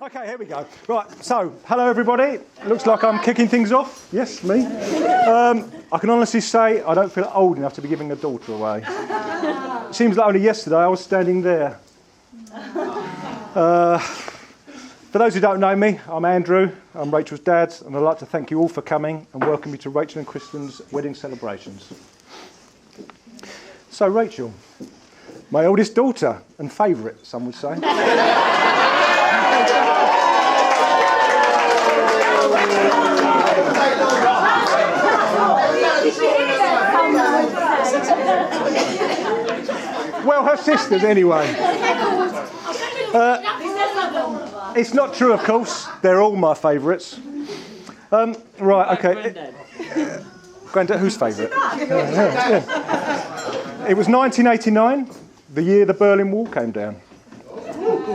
Okay, here we go. Right, so, hello everybody. Looks like I'm kicking things off. Yes, me. I can honestly say I don't feel old enough to be giving a daughter away. It seems like only yesterday I was standing there. For those who don't know me, I'm Andrew. I'm Rachel's dad, and I'd like to thank you all for coming and welcome you to Rachel and Kristen's wedding celebrations. So, Rachel, my oldest daughter and favourite, some would say. Well, her sisters, anyway. It's not true, of course. They're all my favourites. Right, okay. Granddad, whose favourite? Yeah. It was 1989, the year the Berlin Wall came down.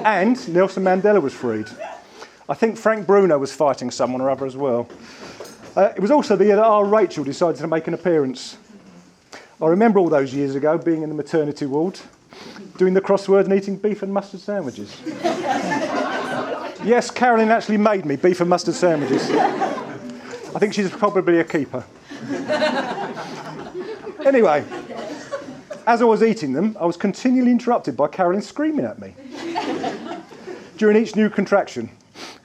And Nelson Mandela was freed. I think Frank Bruno was fighting someone or other as well. It was also the year that our Rachel decided to make an appearance. I remember all those years ago being in the maternity ward, doing the crossword and eating beef and mustard sandwiches. Yes, Carolyn actually made me beef and mustard sandwiches. I think she's probably a keeper. Anyway, as I was eating them, I was continually interrupted by Carolyn screaming at me during each new contraction.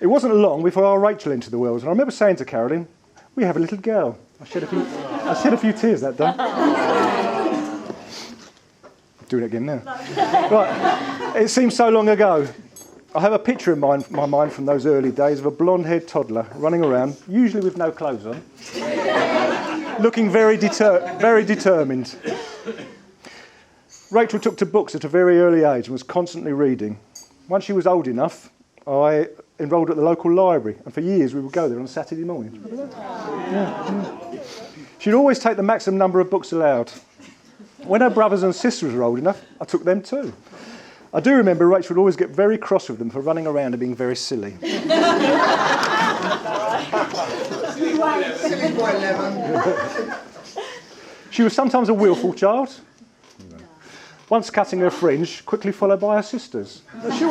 It wasn't long before our Rachel entered the world, and I remember saying to Carolyn, "We have a little girl." I shed a few tears that day. Doing it again now. Right, it seems so long ago. I have a picture in my mind from those early days of a blonde-haired toddler running around, usually with no clothes on, looking very determined. Rachel took to books at a very early age and was constantly reading. Once she was old enough, I enrolled at the local library, and for years we would go there on a Saturday morning. Yeah. She'd always take the maximum number of books allowed. When her brothers and sisters were old enough, I took them too. I do remember Rachel would always get very cross with them for running around and being very silly. Silly boy 11. She was sometimes a willful child, once cutting her fringe, quickly followed by her sisters. She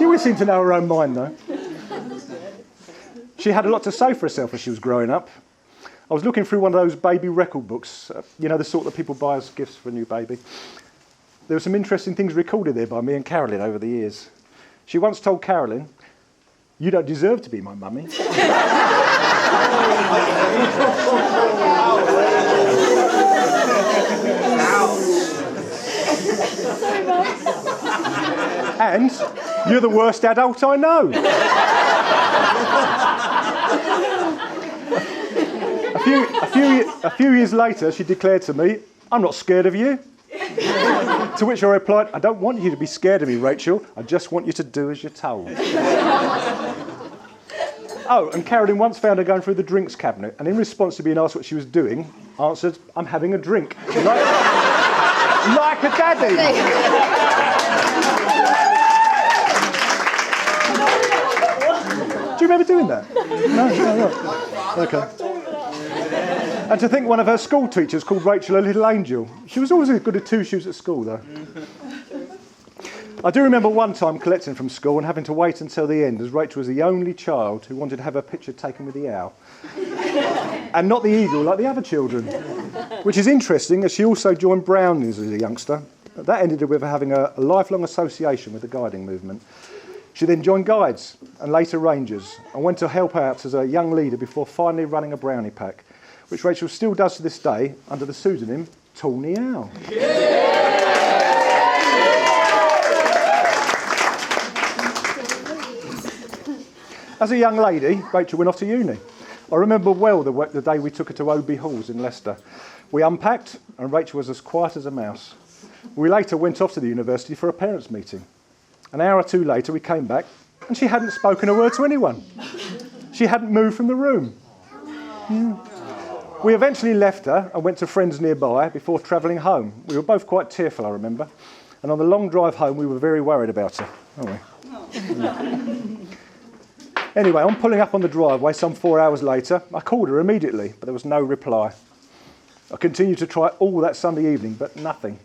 always seemed to know her own mind, though. She had a lot to say for herself as she was growing up. I was looking through one of those baby record books, the sort that people buy as gifts for a new baby. There were some interesting things recorded there by me and Carolyn over the years. She once told Carolyn, "You don't deserve to be my mummy." "And you're the worst adult I know." A few years later, she declared to me, "I'm not scared of you." To which I replied, "I don't want you to be scared of me, Rachel. I just want you to do as you're told." Oh, and Carolyn once found her going through the drinks cabinet, and in response to being asked what she was doing, answered, "I'm having a drink." Like a daddy. Do you remember doing that? No. Okay. And to think one of her school teachers called Rachel a little angel. She was always good at two shoes at school, though. I do remember one time collecting from school and having to wait until the end, as Rachel was the only child who wanted to have her picture taken with the owl. And not the eagle like the other children. Which is interesting, as she also joined Brownies as a youngster. That ended with her having a lifelong association with the guiding movement. She then joined Guides and later Rangers and went to help out as a young leader before finally running a brownie pack, which Rachel still does to this day under the pseudonym Tawny Owl. As a young lady, Rachel went off to uni. I remember well the day we took her to Oby Halls in Leicester. We unpacked and Rachel was as quiet as a mouse. We later went off to the university for a parents' meeting. An hour or two later we came back and she hadn't spoken a word to anyone. She hadn't moved from the room. We eventually left her and went to friends nearby before travelling home. We were both quite tearful, I remember. And on the long drive home we were very worried about her, weren't we? Anyway, on pulling up on the driveway some 4 hours later, I called her immediately, but there was no reply. I continued to try all that Sunday evening, but nothing.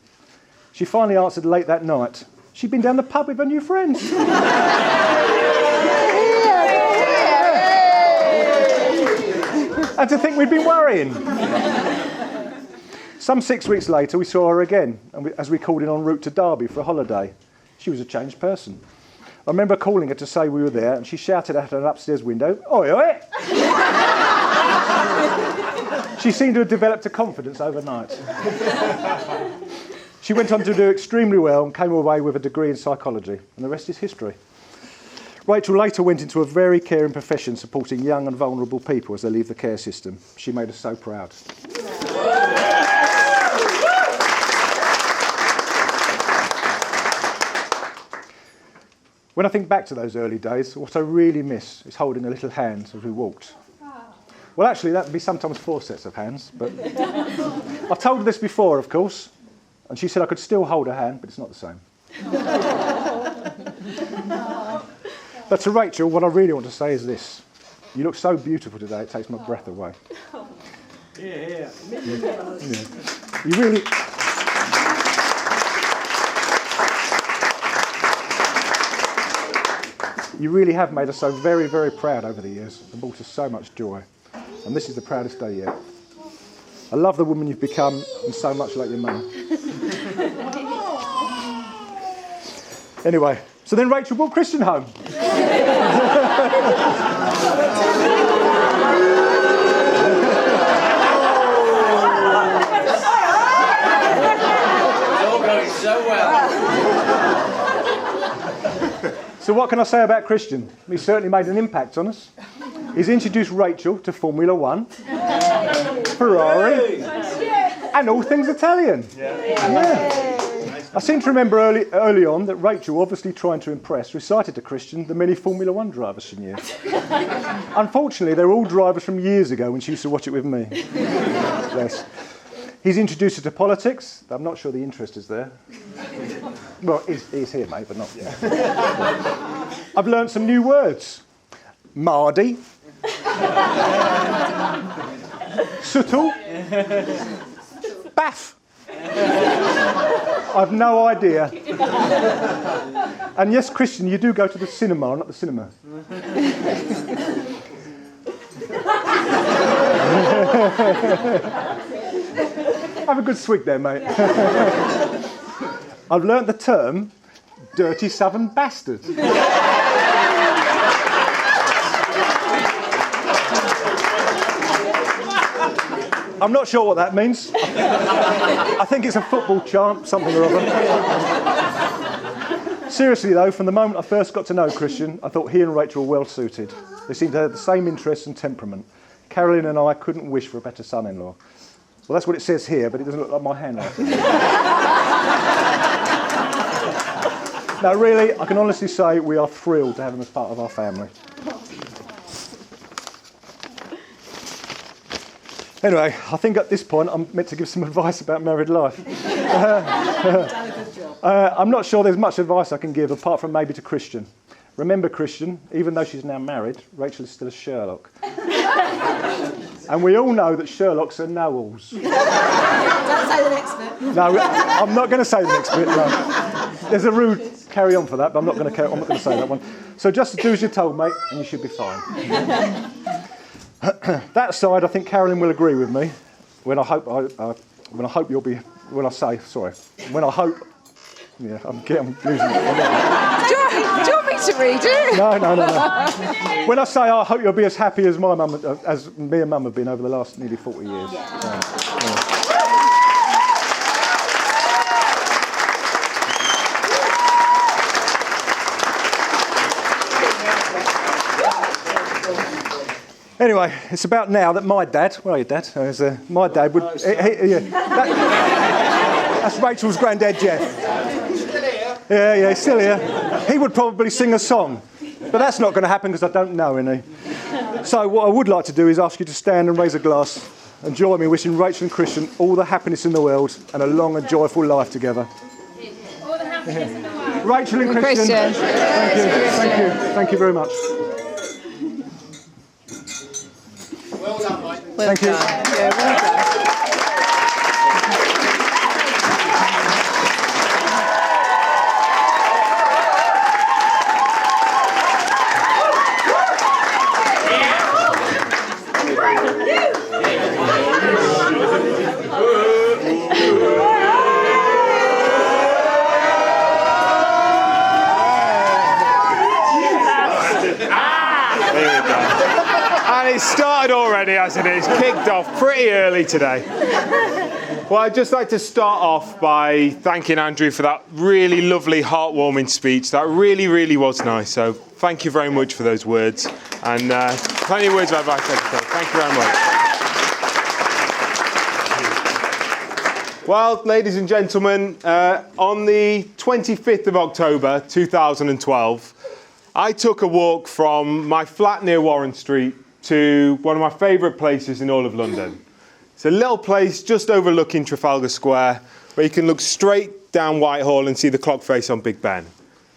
She finally answered late that night. She'd been down the pub with her new friends. And to think we'd been worrying. Some 6 weeks later, we saw her again, as we called in en route to Derby for a holiday. She was a changed person. I remember calling her to say we were there, and she shouted at an upstairs window, "Oi, oi!" She seemed to have developed a confidence overnight. She went on to do extremely well and came away with a degree in psychology, and the rest is history. Rachel later went into a very caring profession supporting young and vulnerable people as they leave the care system. She made us so proud. When I think back to those early days, what I really miss is holding a little hand as we walked. Well, actually, that would be sometimes 4 sets of hands, but I've told her this before, of course, and she said I could still hold her hand, but it's not the same. But to Rachel, what I really want to say is this. You look so beautiful today, it takes my breath away. Yeah. You really... You really have made us so very, very proud over the years and brought us so much joy. And this is the proudest day yet. I love the woman you've become and so much like your mum. Anyway, so then Rachel brought Christian home. It's all going so well. So what can I say about Christian? He certainly made an impact on us. He's introduced Rachel to Formula One, Ferrari, and all things Italian. Yeah. I seem to remember early on that Rachel, obviously trying to impress, recited to Christian the many Formula One drivers she knew. Unfortunately, they were all drivers from years ago when she used to watch it with me. Yes. He's introduced her to politics. I'm not sure the interest is there. Well, he's here, mate, but not yet. I've learned some new words. Mardy. Sootle. Baff. I've no idea. And yes, Christian, you do go to the cinema, not the cinema. Have a good swig there, mate. I've learnt the term dirty southern bastard. I'm not sure what that means. I think it's a football chant, something or other. Seriously though, from the moment I first got to know Christian, I thought he and Rachel were well suited. They seemed to have the same interests and temperament. Carolyn and I couldn't wish for a better son-in-law. Well, that's what it says here, but it doesn't look like my handwriting. No, really, I can honestly say we are thrilled to have him as part of our family. Anyway, I think at this point I'm meant to give some advice about married life. I'm not sure there's much advice I can give, apart from maybe to Christian. Remember, Christian, even though she's now married, Rachel is still a Sherlock. And we all know that Sherlocks are know-alls. Don't say the next bit. No, I'm not going to say the next bit, no. There's a rude carry on for that, but I'm not going to say that one. So just do as you're told, mate, and you should be fine. That aside, I think Carolyn will agree with me when I hope you'll be, when I say, sorry, when I hope, yeah, I'm losing it. Do you want me to read it? No. When I say I hope you'll be as happy as my mum, as me and mum have been over the last nearly 40 years. Yeah. Anyway, it's about now that my dad, where are you, Dad? My dad would, that's Rachel's granddad, Jeff. Yeah, he's still here. He would probably sing a song, but that's not going to happen because I don't know any. So what I would like to do is ask you to stand and raise a glass and join me wishing Rachel and Christian all the happiness in the world and a long and joyful life together. All the happiness in the world. Rachel and Christian. Thank you very much. Well done, mate. Thank you. Yeah, well done. already, hasn't it? It's kicked off pretty early today. Well, I'd just like to start off by thanking Andrew for that really lovely, heartwarming speech. That really, really was nice. So thank you very much for those words. And plenty of words of advice. Thank you very much. Well, ladies and gentlemen, on the 25th of October 2012, I took a walk from my flat near Warren Street to one of my favourite places in all of London. It's a little place just overlooking Trafalgar Square where you can look straight down Whitehall and see the clock face on Big Ben.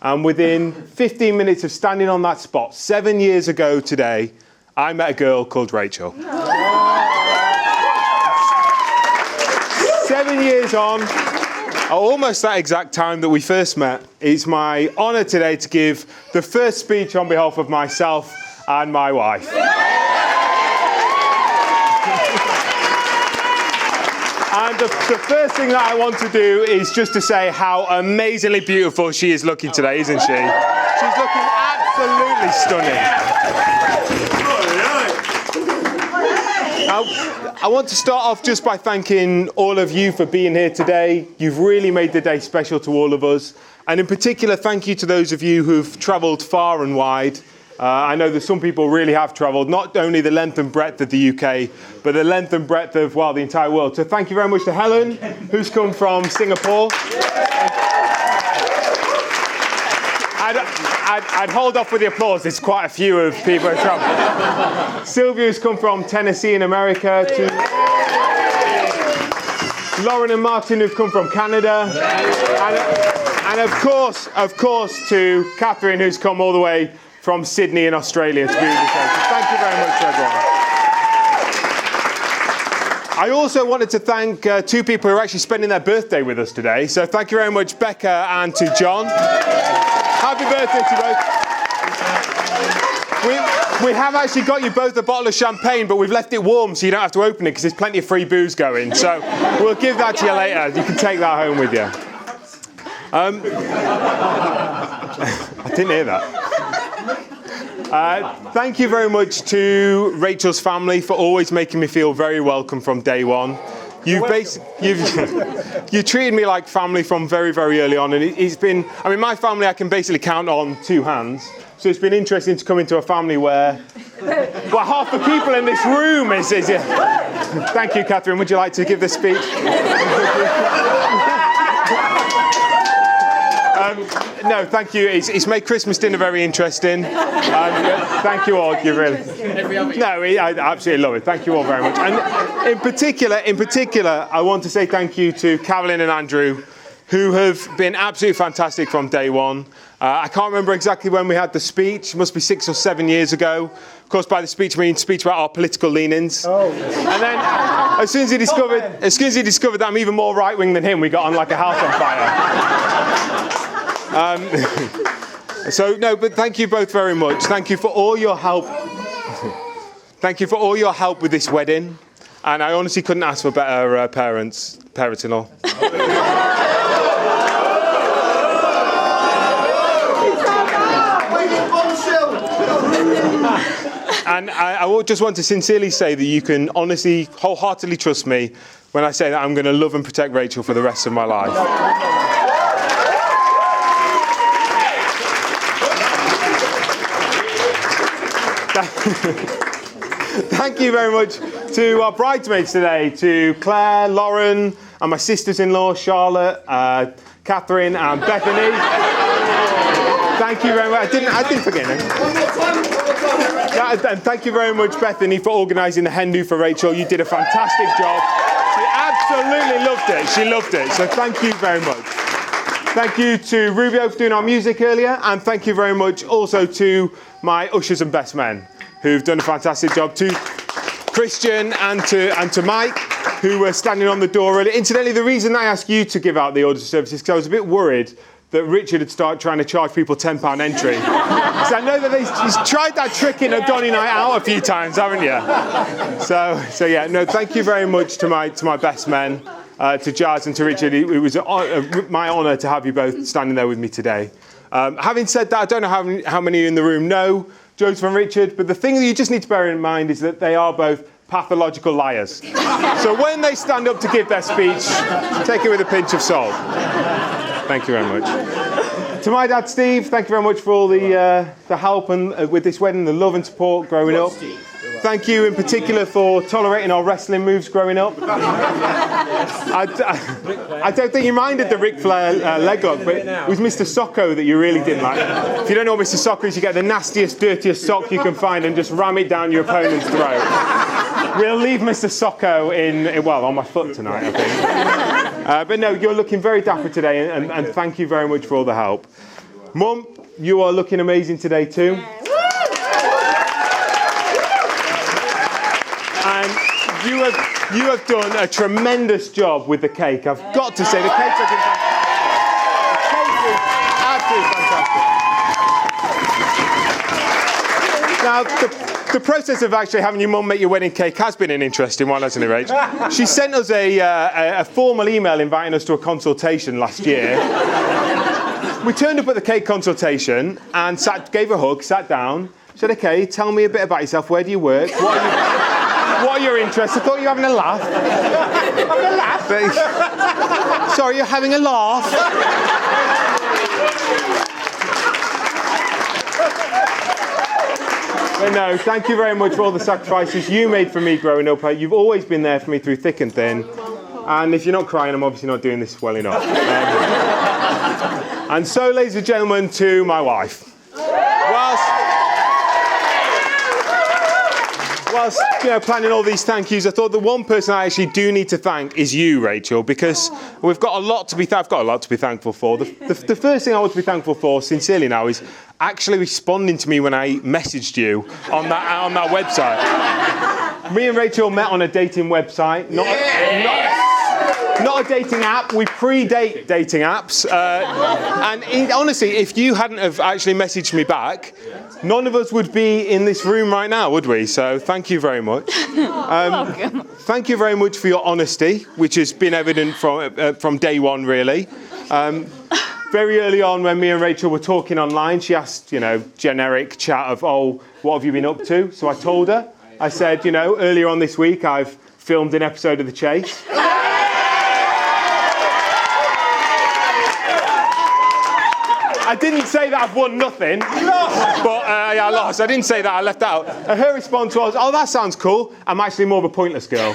And within 15 minutes of standing on that spot, 7 years ago today, I met a girl called Rachel. 7 years on, almost that exact time that we first met, it's my honour today to give the first speech on behalf of myself and my wife. And the first thing that I want to do is just to say how amazingly beautiful she is looking today, isn't she? She's looking absolutely stunning. I want to start off just by thanking all of you for being here today. You've really made the day special to all of us. And in particular, thank you to those of you who've travelled far and wide. I know that some people really have travelled, not only the length and breadth of the UK, but the length and breadth of, well, the entire world. So thank you very much to Helen, who's come from Singapore. I'd hold off with the applause. There's quite a few of people who travel. Sylvia, who's come from Tennessee in America. To Lauren and Martin, who've come from Canada. And of course, to Catherine, who's come all the way from Sydney in Australia to be with us. So thank you very much, everyone. I also wanted to thank two people who are actually spending their birthday with us today. So thank you very much, Becca and to John. Happy birthday to both. We have actually got you both a bottle of champagne, but we've left it warm so you don't have to open it because there's plenty of free booze going. So we'll give that to you later. You can take that home with you. I didn't hear that. Thank you very much to Rachel's family for always making me feel very welcome from day one. You treated me like family from very, very early on, and it's been, I mean, my family I can basically count on two hands, so it's been interesting to come into a family where, well, half the people in this room is Thank you, Catherine. Would you like to give the speech? No, thank you. It's made Christmas dinner very interesting. Thank you all. You really. No, I absolutely love it. Thank you all very much. And in particular, I want to say thank you to Carolyn and Andrew, who have been absolutely fantastic from day one. I can't remember exactly when we had the speech. It must be 6 or 7 years ago. Of course, by the speech, I mean speech about our political leanings. Oh. And then, as soon as he discovered that I'm even more right-wing than him, we got on like a house on fire. So no, but thank you both very much. Thank you for all your help. Thank you for all your help with this wedding. And I honestly couldn't ask for better parents-in-law. And I just want to sincerely say that you can honestly, wholeheartedly trust me when I say that I'm going to love and protect Rachel for the rest of my life. Thank you very much to our bridesmaids today, to Claire, Lauren, and my sisters-in-law, Charlotte, Catherine, and Bethany. Thank you very much. I didn't forget them. And thank you very much, Bethany, for organising the hen do for Rachel. You did a fantastic job. She absolutely loved it. She loved it. So thank you very much. Thank you to Rubio for doing our music earlier, and thank you very much also to my ushers and best men, who've done a fantastic job. To Christian and to Mike, who were standing on the door earlier. Incidentally, the reason I asked you to give out the orders of service is because I was a bit worried that Richard had started trying to charge people £10 entry. Because I know that he's tried that trick in a Donny night out a few times, haven't you? So yeah, no, thank you very much to my best men, to Jazz and to Richard. It was my honour to have you both standing there with me today. Having said that, I don't know how many in the room know Joseph and Richard, but the thing that you just need to bear in mind is that they are both pathological liars. So when they stand up to give their speech, take it with a pinch of salt. Thank you very much. To my dad, Steve, thank you very much for all the help and with this wedding, the love and support growing up. Thank you in particular for tolerating our wrestling moves growing up. I don't think you minded the Ric Flair leg lock, but it was Mr. Socko that you really didn't like. If you don't know what Mr. Socko is, you get the nastiest, dirtiest sock you can find and just ram it down your opponent's throat. We'll leave Mr. Socko on my foot tonight, I think. But no, you're looking very dapper today, and thank you very much for all the help. Mum, you are looking amazing today too. And you have done a tremendous job with the cake. I've got to say, the cake's looking fantastic. The cake is absolutely fantastic. Now, the process of actually having your mum make your wedding cake has been an interesting one, hasn't it, Rach? She sent us a formal email inviting us to a consultation last year. We turned up at the cake consultation and gave her a hug, sat down, said, "Okay, tell me a bit about yourself. Where do you work? What are your interests?" I thought you were having a laugh. Having a laugh? Sorry, you're having a laugh. But no, thank you very much for all the sacrifices you made for me growing up. You've always been there for me through thick and thin. And if you're not crying, I'm obviously not doing this well enough. And so, ladies and gentlemen, to my wife. Whilst planning all these thank yous, I thought the one person I actually do need to thank is you, Rachel, because I've got a lot to be thankful for. The first thing I want to be thankful for, sincerely now, is actually responding to me when I messaged you on that website. Me and Rachel met on a dating website, not a dating app. We predate dating apps. Honestly, if you hadn't have actually messaged me back, none of us would be in this room right now, would we? So thank you very much. Welcome. Thank you very much for your honesty, which has been evident from day one, really. Very early on, when me and Rachel were talking online, she asked, generic chat of, "Oh, what have you been up to?" So I told her. I said, earlier on this week, I've filmed an episode of The Chase. I didn't say that I've won nothing. But I lost. I didn't say that. I left that out. And her response was, "Oh, that sounds cool. I'm actually more of a pointless girl."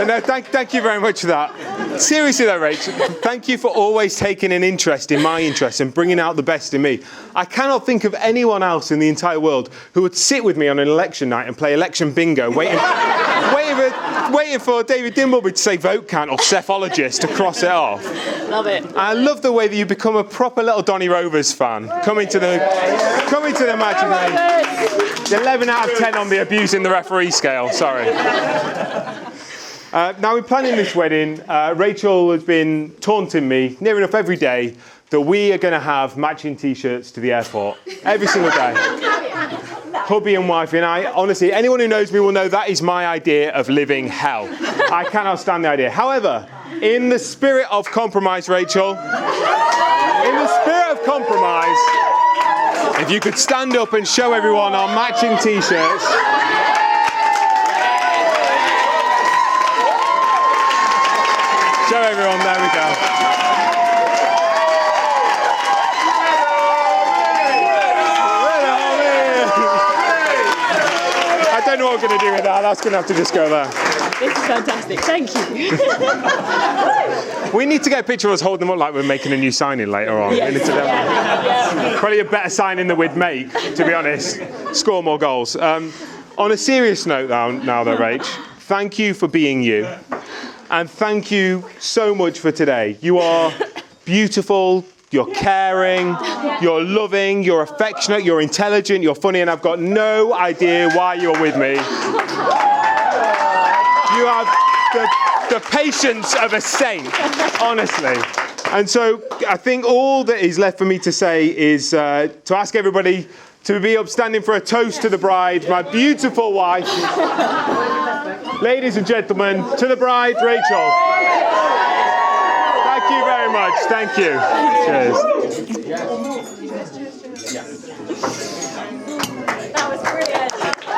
No, thank you very much for that. Seriously though, Rach, thank you for always taking an interest in my interests and bringing out the best in me. I cannot think of anyone else in the entire world who would sit with me on an election night and play election bingo, waiting for David Dimbleby to say vote count or cephalogist to cross it off. Love it. I love the way that you become a proper little Donny Rovers fan, coming to the match and 11 out of 10 on the abusing the referee scale. Sorry. Now, in planning this wedding, Rachel has been taunting me near enough every day that we are going to have matching T-shirts to the airport every single day. Hubby and wifey, and I, honestly, anyone who knows me will know that is my idea of living hell. I cannot stand the idea. However, in the spirit of compromise, Rachel, in the spirit of compromise, if you could stand up and show everyone our matching T-shirts. Show everyone, there we go. I don't know what we're going to do with that. That's going to have to just go there. This is fantastic. Thank you. We need to get a picture of us holding them up like we're making a new signing later on. Yes. Probably a better signing than we'd make, to be honest. Score more goals. On a serious note now though, Rach, thank you for being you. And thank you so much for today. You are beautiful, you're caring, you're loving, you're affectionate, you're intelligent, you're funny, and I've got no idea why you're with me. You have the patience of a saint, honestly. And so I think all that is left for me to say is to ask everybody to be upstanding for a toast to the bride, my beautiful wife. Ladies and gentlemen, to the bride, Rachel. Thank you very much. Thank you. Cheers. That was brilliant.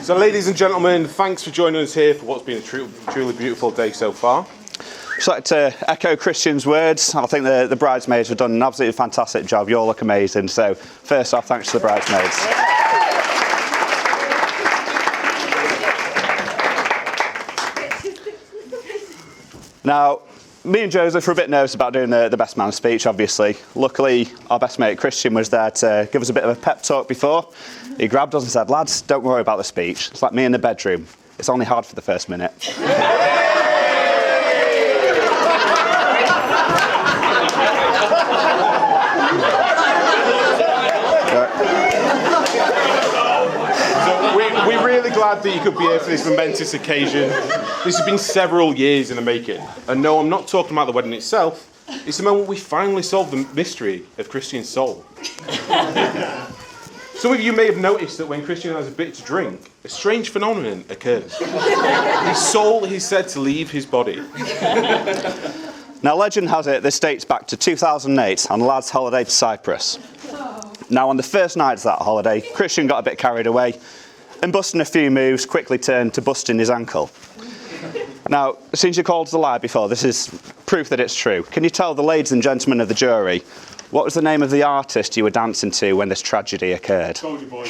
So, ladies and gentlemen, thanks for joining us here for what's been a truly beautiful day so far. I'd like to echo Christian's words. I think the bridesmaids have done an absolutely fantastic job. You all look amazing. So, first off, thanks to the bridesmaids. Now, me and Joseph were a bit nervous about doing the best man speech, obviously. Luckily, our best mate Christian was there to give us a bit of a pep talk before. He grabbed us and said, lads, don't worry about the speech. It's like me in the bedroom. It's only hard for the first minute. We're really glad that you could be here for this momentous occasion. This has been several years in the making. And no, I'm not talking about the wedding itself. It's the moment we finally solved the mystery of Christian's soul. Some of you may have noticed that when Christian has a bit to drink, a strange phenomenon occurs. His soul is said to leave his body. Now, legend has it this dates back to 2008 on a lad's holiday to Cyprus. Now, on the first night of that holiday, Christian got a bit carried away and busting a few moves quickly turned to busting his ankle. Now, since you called us a lie before, this is proof that it's true. Can you tell the ladies and gentlemen of the jury what was the name of the artist you were dancing to when this tragedy occurred? Soldier Boy.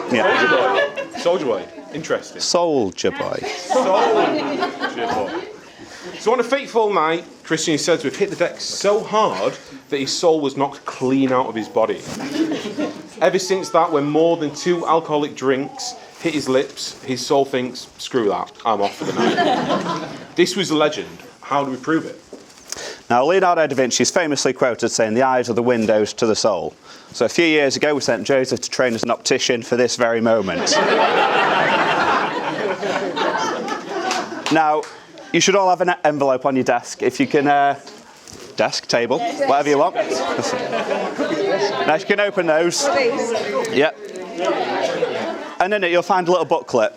Yeah. Soldier Boy. Interesting. Soldier Boy. Soldier Boy. So on a fateful night, Christian is said to have hit the deck so hard that his soul was knocked clean out of his body. Ever since that, when more than 2 alcoholic drinks hit his lips, his soul thinks, screw that, I'm off for the night. This was a legend. How do we prove it? Now, Leonardo da Vinci is famously quoted saying, the eyes are the windows to the soul. So a few years ago, we sent Joseph to train as an optician for this very moment. Now, you should all have an envelope on your desk. If you can, desk, table, whatever you want. Now, you can open those. Yep. And in it, you'll find a little booklet.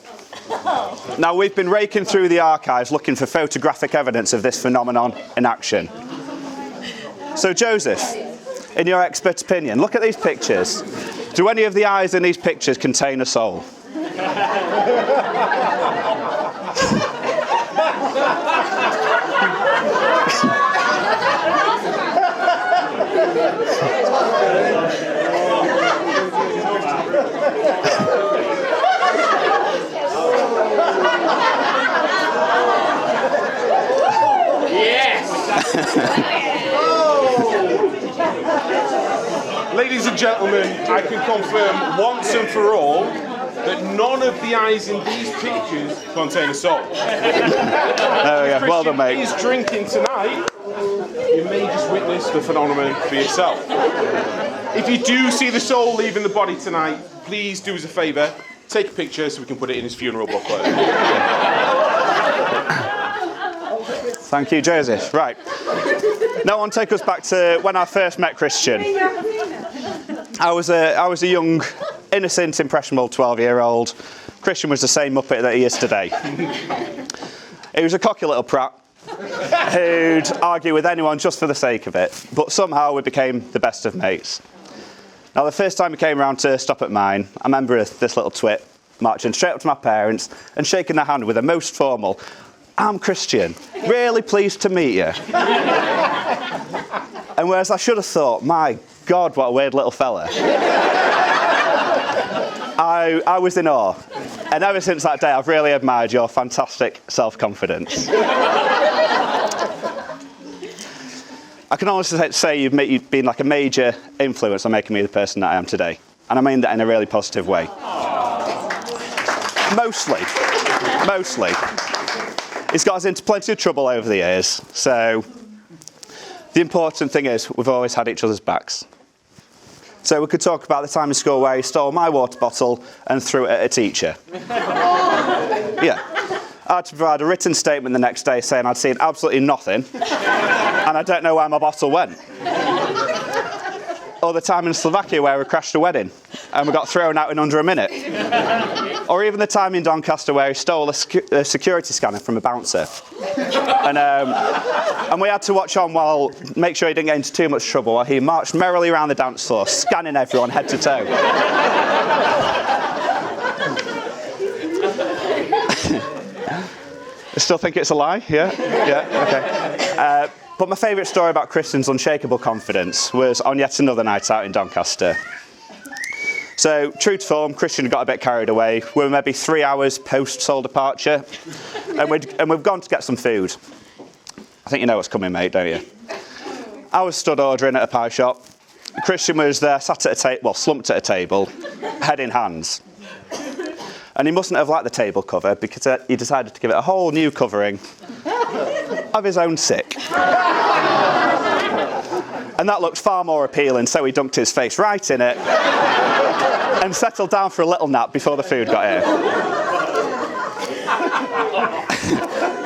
Now, we've been raking through the archives looking for photographic evidence of this phenomenon in action. So, Joseph, in your expert opinion, look at these pictures. Do any of the eyes in these pictures contain a soul? Ladies and gentlemen, I can confirm once and for all that none of the eyes in these pictures contain a soul. There we go. Well done, mate. If Christian is drinking tonight, you may just witness the phenomenon for yourself. If you do see the soul leaving the body tonight, please do us a favour, take a picture so we can put it in his funeral booklet. Thank you, Joseph. Right. Now, on, take us back to when I first met Christian. I was a young, innocent, impressionable 12-year-old. Christian was the same muppet that he is today. He was a cocky little prat who'd argue with anyone just for the sake of it, but somehow we became the best of mates. Now, the first time he came round to stop at mine, I remember this little twit marching straight up to my parents and shaking their hand with a most formal, "I'm Christian, really pleased to meet you." And whereas I should have thought, my God, what a weird little fella, I was in awe. And ever since that day, I've really admired your fantastic self-confidence. I can honestly say you've been like a major influence on making me the person that I am today. And I mean that in a really positive way. Mostly. It's got us into plenty of trouble over the years. So the important thing is we've always had each other's backs. So we could talk about the time in school where he stole my water bottle and threw it at a teacher. Yeah. I had to provide a written statement the next day saying I'd seen absolutely nothing and I don't know where my bottle went. Or the time in Slovakia where we crashed a wedding and we got thrown out in under a minute. Or even the time in Doncaster where he stole a security scanner from a bouncer. And we had to watch on make sure he didn't get into too much trouble while he marched merrily around the dance floor, scanning everyone head to toe. I still think it's a lie? Yeah? Yeah? Okay. But my favourite story about Christian's unshakable confidence was on yet another night out in Doncaster. So, true to form, Christian had got a bit carried away. We were maybe 3 hours post-soul departure, and we've gone to get some food. I think you know what's coming, mate, don't you? I was stood ordering at a pie shop. Christian was there, sat at a table, slumped at a table, head in hands. And he mustn't have liked the table cover because he decided to give it a whole new covering of his own sick. And that looked far more appealing, so he dunked his face right in it and settled down for a little nap before the food got here.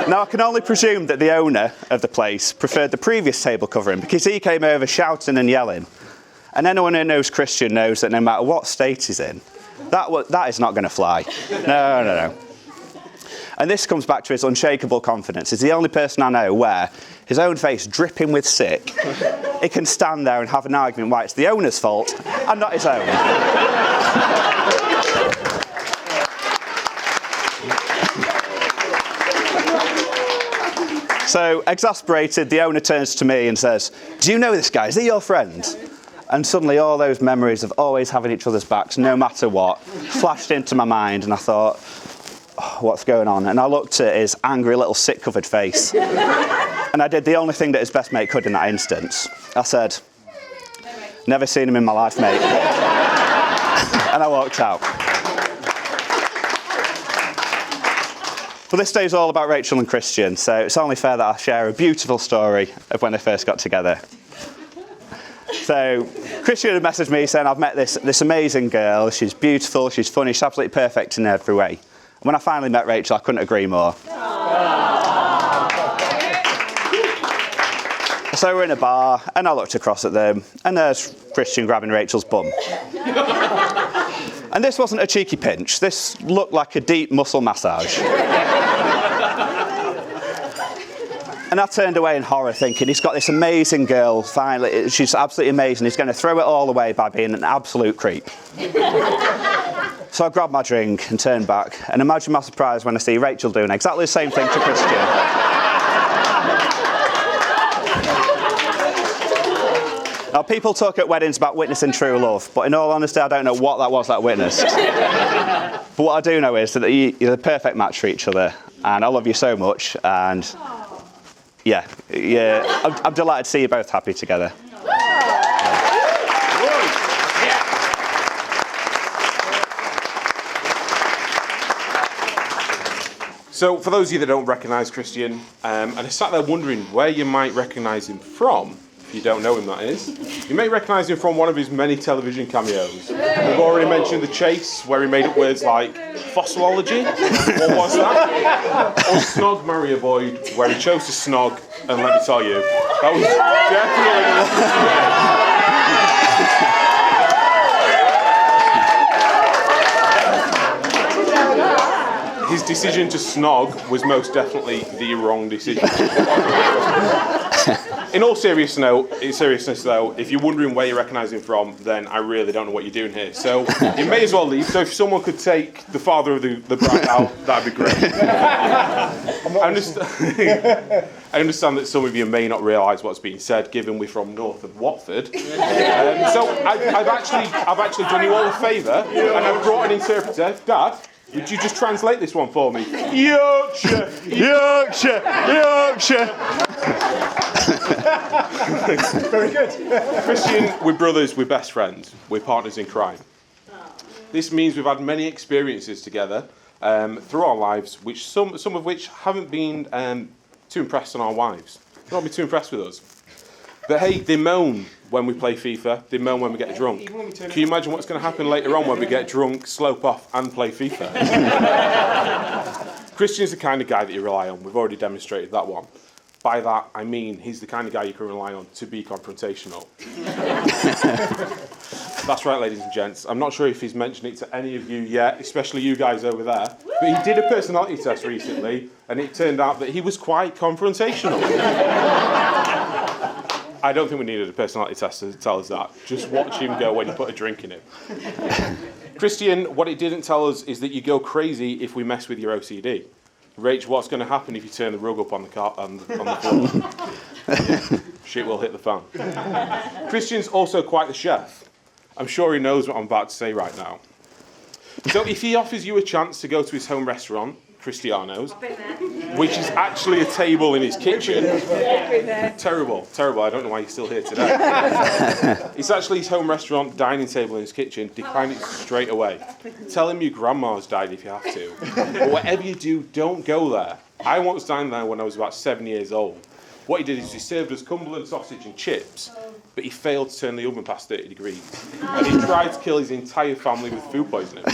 Now, I can only presume that the owner of the place preferred the previous table covering because he came over shouting and yelling. And anyone who knows Christian knows that no matter what state he's in, that is not going to fly. No. And this comes back to his unshakable confidence. He's the only person I know where his own face dripping with sick, he can stand there and have an argument why it's the owner's fault and not his own. So, exasperated, the owner turns to me and says, "Do you know this guy? Is he your friend?" And suddenly all those memories of always having each other's backs, no matter what, flashed into my mind, and I thought, oh, what's going on? And I looked at his angry little sick-covered face, and I did the only thing that his best mate could in that instance. I said, "Never seen him in my life, mate." And I walked out. But this day is all about Rachel and Christian, so it's only fair that I share a beautiful story of when they first got together. So, Christian had messaged me saying, "I've met this amazing girl. She's beautiful, she's funny, she's absolutely perfect in every way." And when I finally met Rachel, I couldn't agree more. So we're in a bar, and I looked across at them, and there's Christian grabbing Rachel's bum. And this wasn't a cheeky pinch. This looked like a deep muscle massage. And I turned away in horror thinking, he's got this amazing girl, finally, she's absolutely amazing. He's going to throw it all away by being an absolute creep. So I grabbed my drink and turned back, and imagine my surprise when I see Rachel doing exactly the same thing to Christian. Now, people talk at weddings about witnessing true love, but in all honesty, I don't know what that was that I witnessed. But what I do know is that you're the perfect match for each other, and I love you so much, and yeah, I'm delighted to see you both happy together. So, for those of you that don't recognise Christian, and are sat there wondering where you might recognise him from, if you don't know him, that is, you may recognise him from one of his many television cameos. We've already mentioned The Chase, where he made up words like fossilology, what was that? Or Snog, Marry a Boy, where he chose to snog, and let me tell you, that was definitely... His decision to snog was most definitely the wrong decision. In all seriousness though, if you're wondering where you recognise him from, then I really don't know what you're doing here. So you may as well leave. So if someone could take the father of the bride out, that'd be great. I understand that some of you may not realise what's being said, given we're from north of Watford. So I've actually done you all a favour, and I've brought an interpreter. Dad, would you just translate this one for me? Yorkshire, Yorkshire, Yorkshire. Very good. Christian, we're brothers, we're best friends, we're partners in crime. This means we've had many experiences together through our lives, which some of which haven't been too impressed on our wives. They've not been too impressed with us. But hey, they moan when we play FIFA, they moan when we get drunk. Can you imagine what's going to happen later on when we get drunk, slope off and play FIFA? Christian's the kind of guy that you rely on. We've already demonstrated that one. By that, I mean he's the kind of guy you can rely on to be confrontational. That's right, ladies and gents. I'm not sure if he's mentioned it to any of you yet, especially you guys over there, but he did a personality test recently, and it turned out that he was quite confrontational. I don't think we needed a personality test to tell us that. Just watch him go when you put a drink in it. Christian, what it didn't tell us is that you go crazy if we mess with your OCD. Rach, what's going to happen if you turn the rug up on the floor? Shit will hit the fan. Christian's also quite the chef. I'm sure he knows what I'm about to say right now. So if he offers you a chance to go to his home restaurant, Cristiano's, which is actually a table in his kitchen. Terrible. I don't know why he's still here today. It's actually his home restaurant, dining table in his kitchen. Decline it straight away. Tell him your grandma's died if you have to. But whatever you do, don't go there. I once dined there when I was about 7 years old. What he did is he served us Cumberland sausage and chips, but he failed to turn the oven past 30 degrees. And he tried to kill his entire family with food poisoning.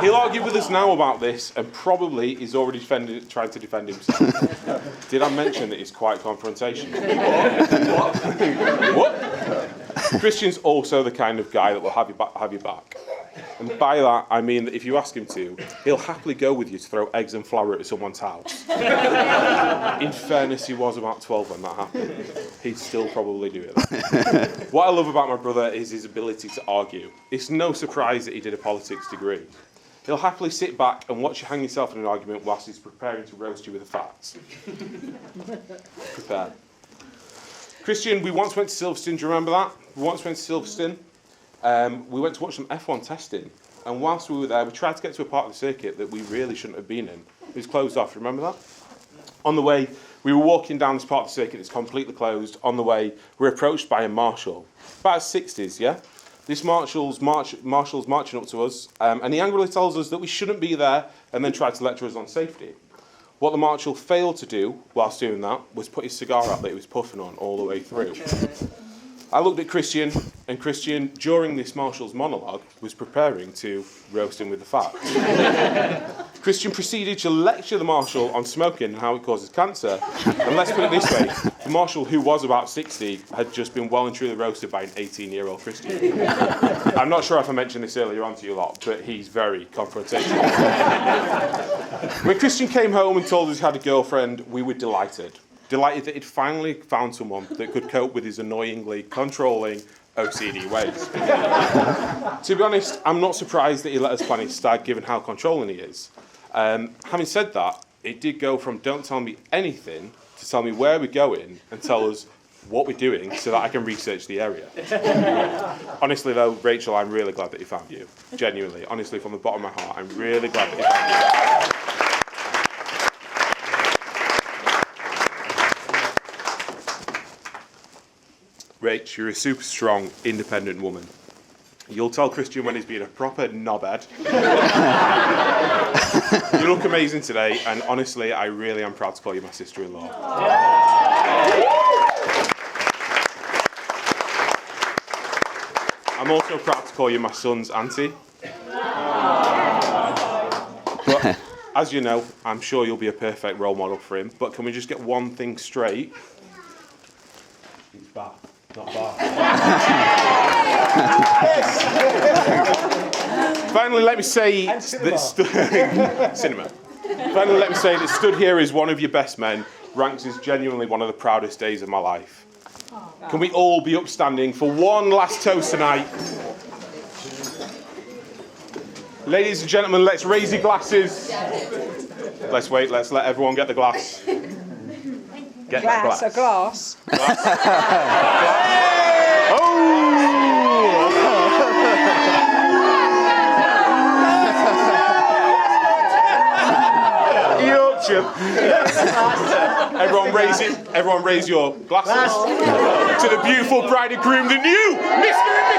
He'll argue with us now about this, and probably is already trying to defend himself. Did I mention that he's quite confrontational? What? Christian's also the kind of guy that will have your back. And by that, I mean that if you ask him to, he'll happily go with you to throw eggs and flour at someone's house. In fairness, he was about 12 when that happened. He'd still probably do it. What I love about my brother is his ability to argue. It's no surprise that he did a politics degree. He'll happily sit back and watch you hang yourself in an argument whilst he's preparing to roast you with the facts. Prepare. Christian, we once went to Silverstone, do you remember that? We went to Silverstone. We went to watch some F1 testing, and whilst we were there, we tried to get to a part of the circuit that we really shouldn't have been in. It was closed off, remember that? On the way, we were walking down this part of the circuit that's completely closed. On the way, we were approached by a marshal, about 60s, yeah? This marshal's marching up to us, and he angrily tells us that we shouldn't be there, and then tried to lecture us on safety. What the marshal failed to do, whilst doing that, was put his cigar out that he was puffing on all the way through. I looked at Christian, and Christian, during this marshal's monologue, was preparing to roast him with the facts. Christian proceeded to lecture the marshal on smoking and how it causes cancer. And let's put it this way, the marshal, who was about 60, had just been well and truly roasted by an 18-year-old Christian. I'm not sure if I mentioned this earlier on to you lot, but he's very confrontational. When Christian came home and told us he had a girlfriend, we were delighted. Delighted that he'd finally found someone that could cope with his annoyingly controlling OCD ways. To be honest, I'm not surprised that he let us plan his stag, given how controlling he is. Having said that, it did go from don't tell me anything to tell me where we're going and tell us what we're doing so that I can research the area. Honestly though, Rachel, I'm really glad that he found you. Genuinely, honestly, from the bottom of my heart, I'm really glad that he found you. Rach, you're a super strong, independent woman. You'll tell Christian when he's being a proper knobhead. You look amazing today, and honestly, I really am proud to call you my sister-in-law. I'm also proud to call you my son's auntie. But as you know, I'm sure you'll be a perfect role model for him. But can we just get one thing straight? It's bad. Not bad. Finally, let me say that cinema. Finally, let me say that stood here as one of your best men ranks as genuinely one of the proudest days of my life. Can we all be upstanding for one last toast tonight? Ladies and gentlemen, let's raise your glasses. Let's wait. Let's let everyone get the glass. Get that glass. A glass. Everyone raise your glasses to the beautiful bride and groom, the new Mr. and